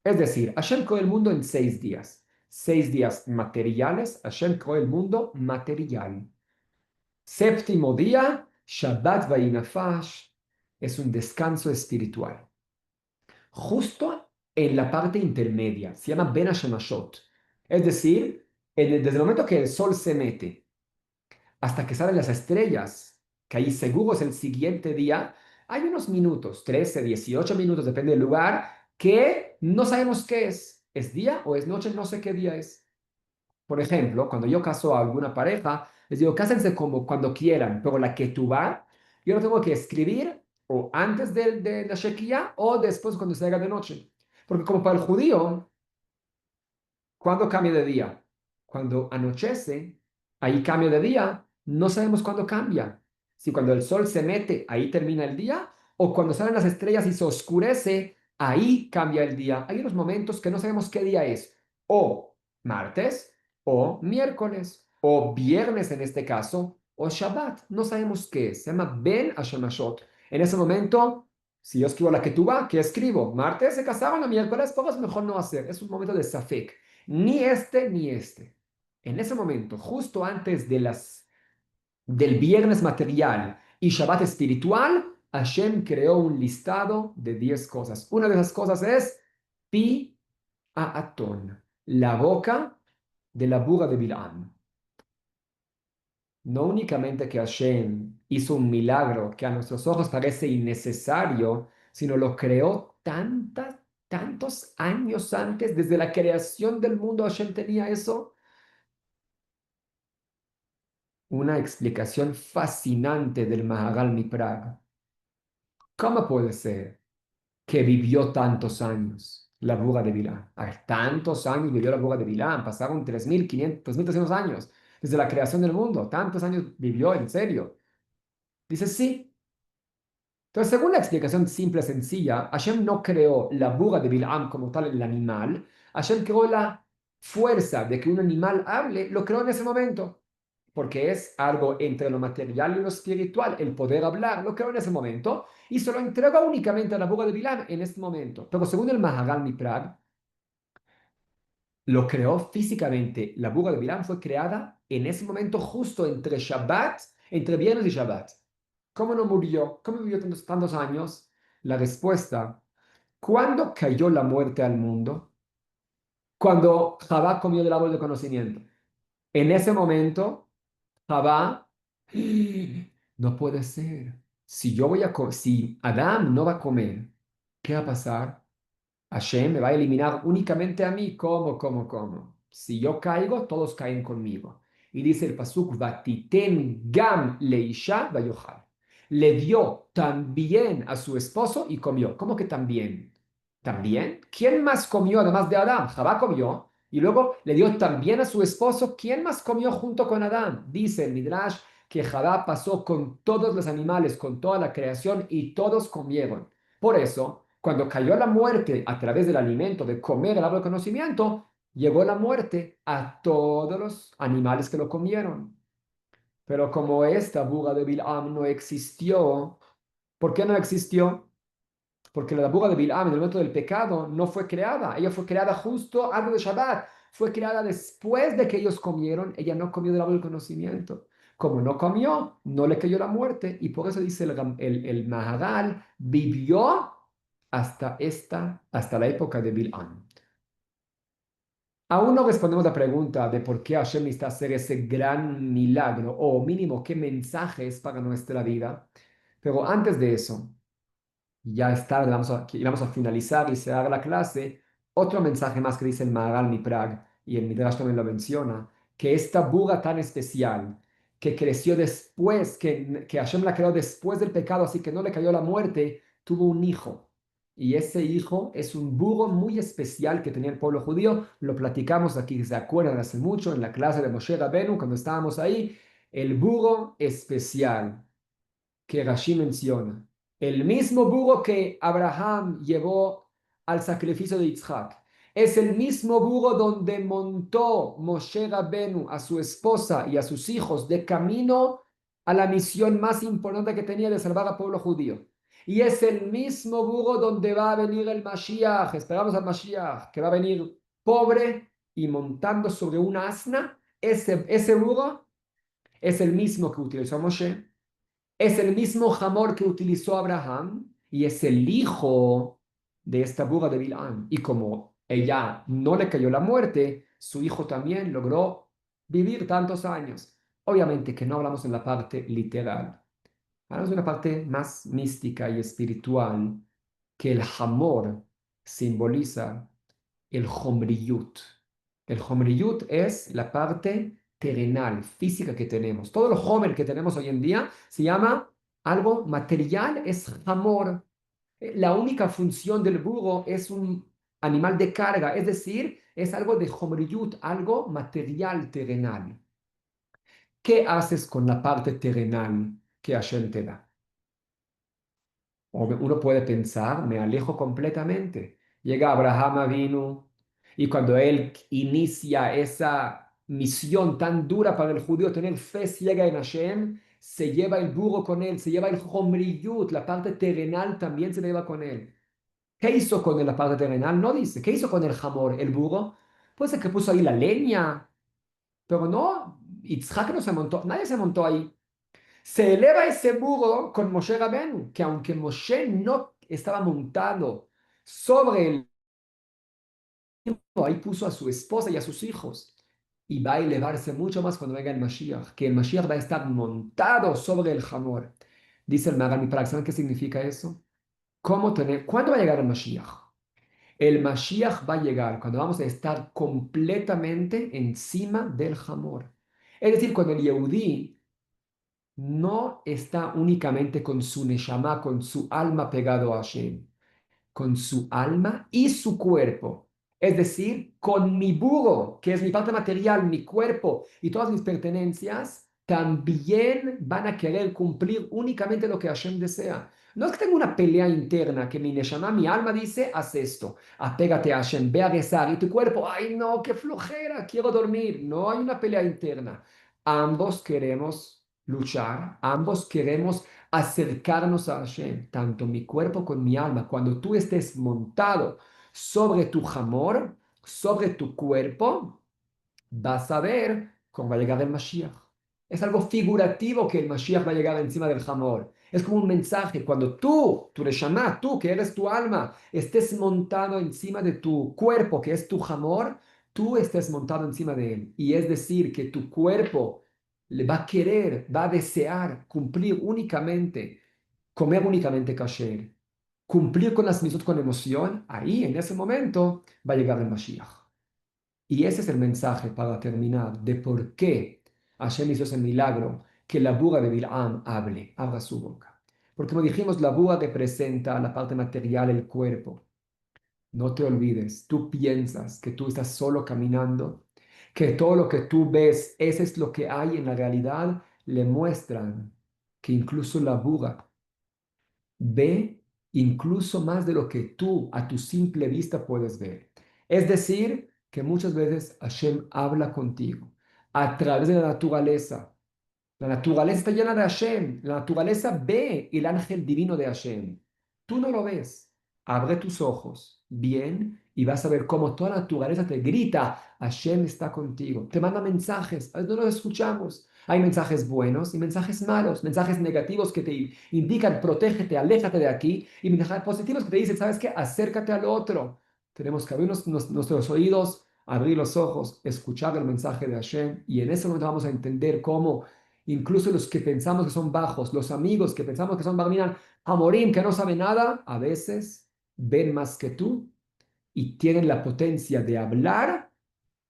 Es decir, Hashem creó el mundo en 6 días. 6 días materiales, Hashem creó el mundo material. Séptimo día, Shabbat Vainafash, es un descanso espiritual. Justo en la parte intermedia, se llama Ben Hashemashot. Es decir, desde el momento que el sol se mete hasta que salen las estrellas, que ahí seguro es el siguiente día, hay unos minutos, 13, 18 minutos, depende del lugar, que no sabemos qué es. ¿Es día o es noche? No sé qué día es. Por ejemplo, cuando yo caso a alguna pareja, les digo, cásense como cuando quieran, pero la ketubá, yo lo tengo que escribir o antes de la Shekiah o después cuando se haga de noche. Porque como para el judío, ¿cuándo cambia de día? Cuando anochece, ahí cambia de día, no sabemos cuándo cambia. Si cuando el sol se mete, ahí termina el día, o cuando salen las estrellas y se oscurece, ahí cambia el día. Hay unos momentos que no sabemos qué día es, o martes, o miércoles, o viernes en este caso, o Shabbat. No sabemos qué es. Se llama Ben Hashemashot. En ese momento, si yo escribo la ketubá, ¿qué escribo? Martes se casaban, o miércoles, pues mejor no hacer. Es un momento de safek. Ni este ni este. En ese momento, justo antes del viernes material y Shabbat espiritual, Hashem creó un listado de 10 cosas. Una de esas cosas es Pi Atón, la boca de la burra de Bilam. No únicamente que Hashem hizo un milagro que a nuestros ojos parece innecesario, sino lo creó tantos años antes, desde la creación del mundo Hashem tenía eso. Una explicación fascinante del Maharal Miprag. ¿Cómo puede ser que vivió tantos años la burra de Bilán? Tantos años vivió la burra de Bilán, pasaron 3.500, 3.300 años desde la creación del mundo, tantos años vivió, en serio. Dice, sí. Entonces, según la explicación simple, sencilla, Hashem no creó la burra de Bilam como tal, el animal. Hashem creó la fuerza de que un animal hable, lo creó en ese momento, porque es algo entre lo material y lo espiritual, el poder hablar, lo creó en ese momento, y se lo entregó únicamente a la burra de Bilam en este momento. Pero según el Maharal Miprag, lo creó físicamente. La burra de Bilam fue creada en ese momento justo entre Shabbat, entre viernes y Shabbat. ¿Cómo no murió? ¿Cómo vivió tantos años? La respuesta, ¿cuándo cayó la muerte al mundo? Cuando Jabá comió del árbol de conocimiento. En ese momento, Jabá, no puede ser. Si Adán no va a comer, ¿qué va a pasar? Hashem me va a eliminar únicamente a mí. ¿Cómo? Si yo caigo, todos caen conmigo. Y dice el pasuk, Vatiten gam leisha vayochal. Le dio también a su esposo y comió. ¿Cómo que también? ¿También? ¿Quién más comió además de Adán? Jabá comió. Y luego le dio también a su esposo. ¿Quién más comió junto con Adán? Dice el Midrash que Jabá pasó con todos los animales, con toda la creación y todos comieron. Por eso, cuando cayó la muerte a través del alimento de comer el árbol del conocimiento, llegó la muerte a todos los animales que lo comieron. Pero como esta burra de Bilam no existió, ¿por qué no existió? Porque la burra de Bilam en el momento del pecado no fue creada. Ella fue creada justo antes de Shabbat. Fue creada después de que ellos comieron. Ella no comió del árbol del conocimiento. Como no comió, no le cayó la muerte. Y por eso dice el Maharal, vivió hasta la época de Bilam. Aún no respondemos la pregunta de por qué Hashem necesita hacer ese gran milagro, o mínimo qué mensaje es para nuestra vida. Pero antes de eso, ya es tarde, vamos a finalizar y cerrar la clase. Otro mensaje más que dice el Maharal Miprag, y el Midrash también lo menciona, que esta burra tan especial, que creció después, que Hashem la creó después del pecado, así que no le cayó la muerte, tuvo un hijo. Y ese hijo es un burro muy especial que tenía el pueblo judío. Lo platicamos aquí, ¿se acuerdan? Hace mucho en la clase de Moshe Rabenu, cuando estábamos ahí. El burro especial que Rashi menciona. El mismo burro que Abraham llevó al sacrificio de Isaac. Es el mismo burro donde montó Moshe Rabenu a su esposa y a sus hijos de camino a la misión más importante que tenía de salvar al pueblo judío. Y es el mismo burro donde va a venir el Mashiach. Esperamos al Mashiach, que va a venir pobre y montando sobre una asna. Ese burro es el mismo que utilizó Moshe, es el mismo Hamor que utilizó Abraham y es el hijo de esta burra de Bilán. Y como ella no le cayó la muerte, su hijo también logró vivir tantos años. Obviamente que no hablamos en la parte literal, hablamos de una parte más mística y espiritual, que el Hamor simboliza el Homriyut. El Homriyut es la parte terrenal, física que tenemos. Todo el Homer que tenemos hoy en día se llama algo material, es Hamor. La única función del burro es un animal de carga, es decir, es algo de Homriyut, algo material terrenal. ¿Qué haces con la parte terrenal que Hashem te da? O uno puede pensar, me alejo completamente. Llega Abraham vino y cuando él inicia esa misión tan dura para el judío, tener fe ciega en Hashem, se lleva el burro con él, se lleva el homriyut, la parte terrenal también se lleva con él. ¿Qué hizo con la parte terrenal? No dice. ¿Qué hizo con el jamor, el burro? Puede ser que puso ahí la leña, pero no, Yitzhak no se montó, nadie se montó ahí. Se eleva ese burro con Moshe Rabenu, que aunque Moshe no estaba montado sobre el ahí puso a su esposa y a sus hijos. Y va a elevarse mucho más cuando venga el Mashiach, que el Mashiach va a estar montado sobre el Hamor. Dice el Maharal Miprag, ¿saben qué significa eso? ¿Cuándo va a llegar el Mashiach? El Mashiach va a llegar cuando vamos a estar completamente encima del Hamor. Es decir, cuando el Yehudí no está únicamente con su Neshama, con su alma pegado a Hashem, con su alma y su cuerpo. Es decir, con mi burro, que es mi parte material, mi cuerpo y todas mis pertenencias, también van a querer cumplir únicamente lo que Hashem desea. No es que tenga una pelea interna, que mi neshama, mi alma dice, haz esto, apégate a Hashem, ve a rezar, y tu cuerpo, ay no, qué flojera, quiero dormir. No hay una pelea interna. Ambos queremos luchar, ambos queremos acercarnos a Hashem, tanto mi cuerpo como mi alma. Cuando tú estés montado sobre tu jamor, sobre tu cuerpo, vas a ver cómo va a llegar el Mashiach. Es algo figurativo que el Mashiach va a llegar encima del jamor. Es como un mensaje. Cuando tú, tu Neshama, tú que eres tu alma, estés montado encima de tu cuerpo, que es tu jamor, tú estés montado encima de él. Y es decir, que tu cuerpo le va a querer, va a desear cumplir únicamente, comer únicamente kasher, cumplir con las mitzvot con emoción. Ahí, en ese momento, va a llegar el Mashiach. Y ese es el mensaje para terminar de por qué Hashem hizo ese milagro, que la búa de Bilam hable, abra su boca. Porque como dijimos, la búa representa la parte material, el cuerpo. No te olvides, tú piensas que tú estás solo caminando, que todo lo que tú ves, ese es lo que hay en la realidad, le muestran que incluso la búa ve incluso más de lo que tú a tu simple vista puedes ver. Es decir, que muchas veces Hashem habla contigo a través de la naturaleza. La naturaleza está llena de Hashem. La naturaleza ve el ángel divino de Hashem. Tú no lo ves. Abre tus ojos bien y vas a ver cómo toda la naturaleza te grita, Hashem está contigo. Te manda mensajes, a veces no los escuchamos. Hay mensajes buenos y mensajes malos, mensajes negativos que te indican, protégete, aléjate de aquí, y mensajes positivos que te dicen, ¿sabes qué? Acércate al otro. Tenemos que abrir nuestros oídos, abrir los ojos, escuchar el mensaje de Hashem, y en ese momento vamos a entender cómo incluso los que pensamos que son bajos, los amigos que pensamos que son Barminan, Amorim, que no saben nada, a veces ven más que tú y tienen la potencia de hablar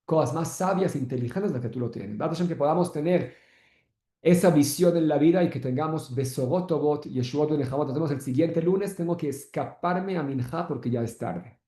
cosas más sabias e inteligentes de las que tú lo tienes. Baruch Hashem, que podamos tener esa visión en la vida y que tengamos Besorot Tovot, Yeshuot Benejamot. Nos vemos el siguiente lunes. Tengo que escaparme a Minja porque ya es tarde.